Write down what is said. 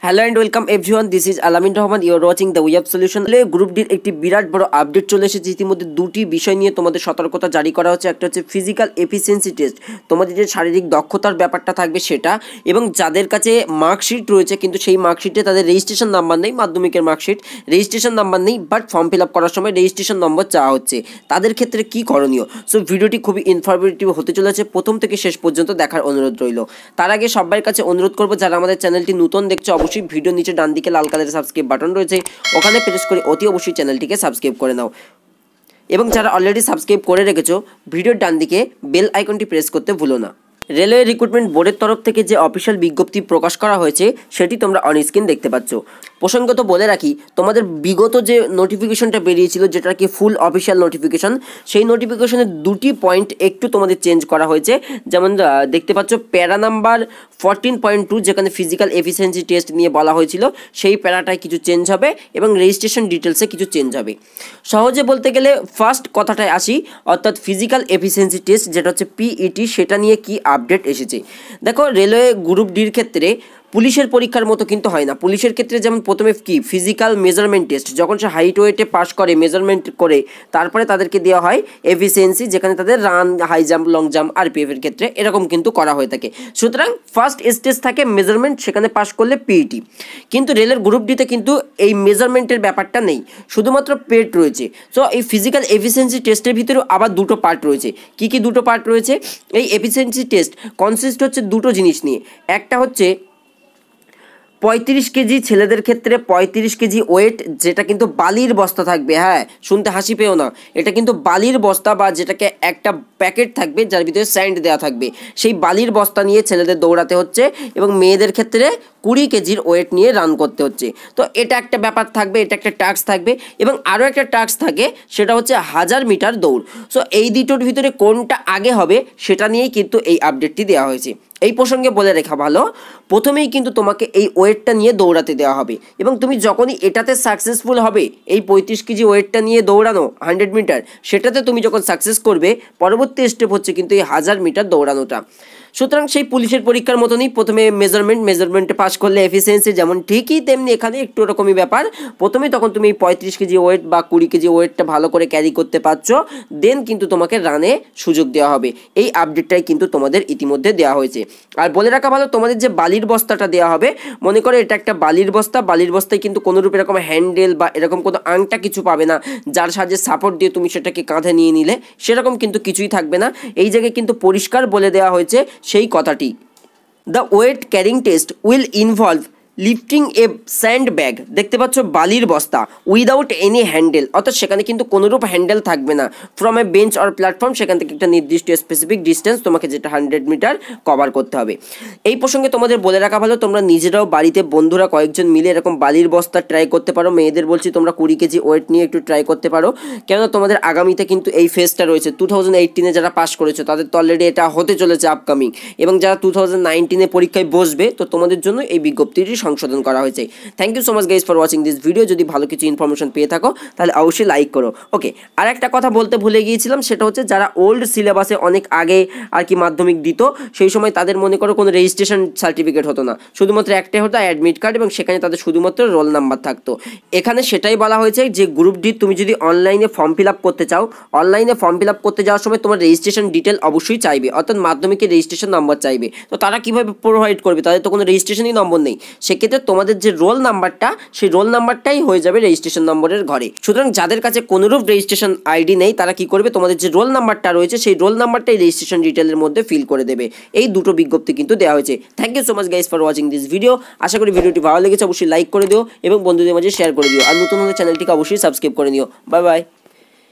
Hello and welcome everyone, this is Alamin Rahman, you are watching the web solution. Group ডির একটি বিরাট বড় update চলে এসেছে। ইতিমধ্যে দুটি বিষয় নিয়ে তোমাদের সতর্কতা জারি করা হচ্ছে। একটা হচ্ছে ফিজিক্যাল এফিসিয়েন্সি টেস্ট, তোমাদের যে শারীরিক দক্ষতার ব্যাপারটা থাকবে সেটা, এবং যাদের কাছে মার্কশিট রয়েছে কিন্তু সেই মার্কশিটে তাদের রেজিস্ট্রেশন নাম্বার নেই, মাধ্যমিকের মার্কশিট রেজিস্ট্রেশন নাম্বার নেই, বাট ফর্ম ফিল আপ করার সময় রেজিস্ট্রেশন নম্বর চাওয়া হচ্ছে, তাদের ক্ষেত্রে কী করণীয়। সো ভিডিওটি খুবই ইনফরমেটিভ হতে চলেছে, প্রথম থেকে শেষ পর্যন্ত দেখার অনুরোধ রইল। তার আগে সবার কাছে অনুরোধ করবো, যারা আমাদের চ্যানেলটি নতুন দেখছো অবশ্যই ভিডিও নিচে ডান দিকে লাল কালারের সাবস্ক্রাইব বাটন রয়েছে, ওখানে প্রেস করে অতি অবশ্যই চ্যানেলটিকে সাবস্ক্রাইব করে নাও। এবং যারা অলরেডি সাবস্ক্রাইব করে রেখেছো, ভিডিওর ডান দিকে বেল আইকনটি প্রেস করতে ভুলো না। রেলওয়ে রিক্রুটমেন্ট বোর্ডের তরফ থেকে যে অফিসিয়াল বিজ্ঞপ্তি প্রকাশ করা হয়েছে সেটি তোমরা অন স্ক্রিন দেখতে পাচ্ছ। প্রসঙ্গত বলে রাখি, তোমাদের বিগত যে নোটিফিকেশনটা বেরিয়েছিল, যেটা কি ফুল অফিসিয়াল নোটিফিকেশন, সেই নোটিফিকেশনের দুটি পয়েন্ট একটু তোমাদের চেঞ্জ করা হয়েছে। যেমন দেখতে পাচ্ছ প্যারা নাম্বার 14.2, যেখানে ফিজিক্যাল এফিসিয়েন্সি টেস্ট নিয়ে বলা হয়েছিল, সেই প্যারাটায় কিছু চেঞ্জ হবে এবং রেজিস্ট্রেশন ডিটেলসে কিছু চেঞ্জ হবে। সহজে বলতে গেলে ফার্স্ট কথাটায় আসি, অর্থাৎ ফিজিক্যাল এফিসিয়েন্সি টেস্ট যেটা হচ্ছে পিইটি, সেটা নিয়ে কি আপডেট এসেছে। দেখো, রেলওয়ে গ্রুপ ডির ক্ষেত্রে পুলিশের পরীক্ষার মতো কিন্তু হয় না। পুলিশের ক্ষেত্রে যেমন প্রথমে কি ফিজিক্যাল মেজারমেন্ট টেস্ট, যখন সে হাইট ওয়েটে পাস করে, মেজারমেন্ট করে, তারপরে তাদেরকে দেওয়া হয় এফিসিয়েন্সি, যেখানে তাদের run, high jump, long jump, আরপিএফের ক্ষেত্রে এরকম কিন্তু করা হয়ে থাকে। সুতরাং ফার্স্ট স্টেজ থাকে মেজারমেন্ট, সেখানে পাস করলে পিইটি। কিন্তু রেলের গ্রুপ ডিতে কিন্তু এই মেজারমেন্টের ব্যাপারটা নেই, শুধুমাত্র পেট রয়েছে। সো এই ফিজিক্যাল এফিসিয়েন্সি টেস্টের ভিতরেও আবার দুটো পার্ট রয়েছে। কি কি দুটো পার্ট রয়েছে? এই এফিসিয়েন্সি টেস্ট কনসিস্ট হচ্ছে দুটো জিনিস নিয়ে। একটা হচ্ছে 35 কেজি ছেলেদের ক্ষেত্রে 35 কেজি ওয়েট, যেটা কিন্তু বালির বস্তা থাকবে। হ্যাঁ, শুনতে হাসি পেও না, এটা কিন্তু বালির বস্তা, বা যেটাকে একটা প্যাকেট থাকবে যার ভিতরে স্যান্ড দেওয়া থাকবে, সেই বালির বস্তা নিয়ে ছেলেদের দৌড়াতে হচ্ছে, এবং মেয়েদের ক্ষেত্রে 20 কেজির ওয়েট নিয়ে রান করতে হচ্ছে। তো এটা একটা ব্যাপার থাকবে, এটা একটা টাস্ক থাকবে, এবং আরও একটা টাস্ক থাকে, সেটা হচ্ছে 1000 মিটার দৌড়। সো এই দুটোর ভিতরে কোনটা আগে হবে সেটা নিয়েই কিন্তু এই আপডেটটি দেওয়া হয়েছে। এই প্রসঙ্গে বলে রাখা ভালো, প্রথমেই কিন্তু তোমাকে এই ওয়েটটা নিয়ে দৌড়াতে দেওয়া হবে, এবং তুমি যখনই এটাতে সাকসেসফুল হবে, এই 35 কেজি ওয়েটটা নিয়ে দৌড়ানো 100 মিটার, সেটাতে তুমি যখন সাকসেস করবে, পরবর্তী স্টেপ হচ্ছে কিন্তু এই 1000 মিটার দৌড়ানোটা। সুতরাং সেই পুলিশের পরীক্ষার মতনই, প্রথমে মেজারমেন্টে পাস করলে এফিসিয়েন্সি, যেমন ঠিকই তেমনি এখানে একটু ওরকমই ব্যাপার। প্রথমে তখন তুমি 35 কেজি ওয়েট বা 20 কেজি ওয়েটটা ভালো করে ক্যারি করতে পারছো, দেন কিন্তু তোমাকে রানে সুযোগ দেওয়া হবে। এই আপডেটটাই কিন্তু তোমাদের ইতিমধ্যে দেওয়া হয়েছে। আর বলে রাখা ভালো, তোমাদের যে বালির বস্তাটা দেওয়া হবে, মনে করো এটা একটা বালির বস্তা, বালির বস্তায় কিন্তু কোনোরূপ এরকম হ্যান্ডেল বা এরকম কোনো আংটা কিছু পাবে না, যার সাহায্যে সাপোর্ট দিয়ে তুমি সেটাকে কাঁধে নিয়ে নিলে, সেরকম কিন্তু কিছুই থাকবে না। এই জায়গায় কিন্তু পরিষ্কার বলে দেওয়া হয়েছে সেই কথাটি। The weight carrying test will involve lifting a sand bag, দেখতে পাচ্ছ বালির বস্তা, উইদাউট এনি হ্যান্ডেল, অর্থাৎ সেখানে কিন্তু কোনোরূপ হ্যান্ডেল থাকবে না, from a bench or platform, সেখান থেকে একটা নির্দিষ্ট স্পেসিফিক ডিস্টেন্স তোমাকে, যেটা 100 মিটার কভার করতে হবে। এই প্রসঙ্গে তোমাদের বলে রাখা ভালো, তোমরা নিজেরাও বাড়িতে বন্ধুরা কয়েকজন মিলে এরকম বালির বস্তা ট্রাই করতে পারো। মেয়েদের বলছি তোমরা 20 কেজি ওয়েট নিয়ে একটু ট্রাই করতে পারো, কেননা তোমাদের আগামীতে কিন্তু এই ফেজটা রয়েছে। 2018-এ যারা পাস করেছো তাদের তো অলরেডি এটা হতে চলেছে আপকামিং, এবং যারা 2019-এ পরীক্ষায় বসবে, তো তোমাদের জন্য এই বিজ্ঞপ্তিটি সংশোধন করা হয়েছে। Thank you so much guys for watching this video. যদি ভালো কিছু ইনফরমেশন পেয়ে থাকো তাহলে অবশ্যই লাইক করো। ওকে, আর একটা কথা বলতে ভুলে গিয়েছিলাম, সেটা হচ্ছে যারা ওল্ড সিলেবাসে অনেক আগে আর কি মাধ্যমিক দিত, সেই সময় তাদের মনে করো কোনো রেজিস্ট্রেশন সার্টিফিকেট হতো না, শুধুমাত্র একটাই হতো অ্যাডমিট কার্ড, এবং সেখানে তাদের শুধুমাত্র রোল নাম্বার থাকতো। এখানে সেটাই বলা হয়েছে যে গ্রুপ ডি তুমি যদি অনলাইনে ফর্ম ফিল আপ করতে চাও, অনলাইনে ফর্ম ফিল আপ করতে যাওয়ার সময় তোমার রেজিস্ট্রেশন ডিটেল অবশ্যই চাইবে, অর্থাৎ মাধ্যমিকের রেজিস্ট্রেশন নম্বর চাইবে। তো তারা কীভাবে প্রোভাইড করবে? তাদের তো কোনো রেজিস্ট্রেশনই নম্বর নেই। সেক্ষেত্রে তোমাদের যে রোল নাম্বারটা, সেই রোল নাম্বারটাই হয়ে যাবে রেজিস্ট্রেশন নম্বরের ঘরে। সুতরাং যাদের কাছে কোনোরূপ রেজিস্ট্রেশন আইডি নেই, তারা কি করবে, তোমাদের যে রোল নাম্বারটা রয়েছে সেই রোল নাম্বারটাই রেজিস্ট্রেশন ডিটেলের মধ্যে ফিল করে দেবে। এই দুটো বিজ্ঞপ্তি কিন্তু দেওয়া হয়েছে। Thank you so much guys for watching this video. আশা করি ভিডিওটি ভালো লেগেছে, অবশ্যই লাইক করে দিও এবং বন্ধুদের মাঝে শেয়ার করে দিও, আর নতুন হলে চ্যানেলটিকে অবশ্যই সাবস্ক্রাইব করে নিও। Bye bye.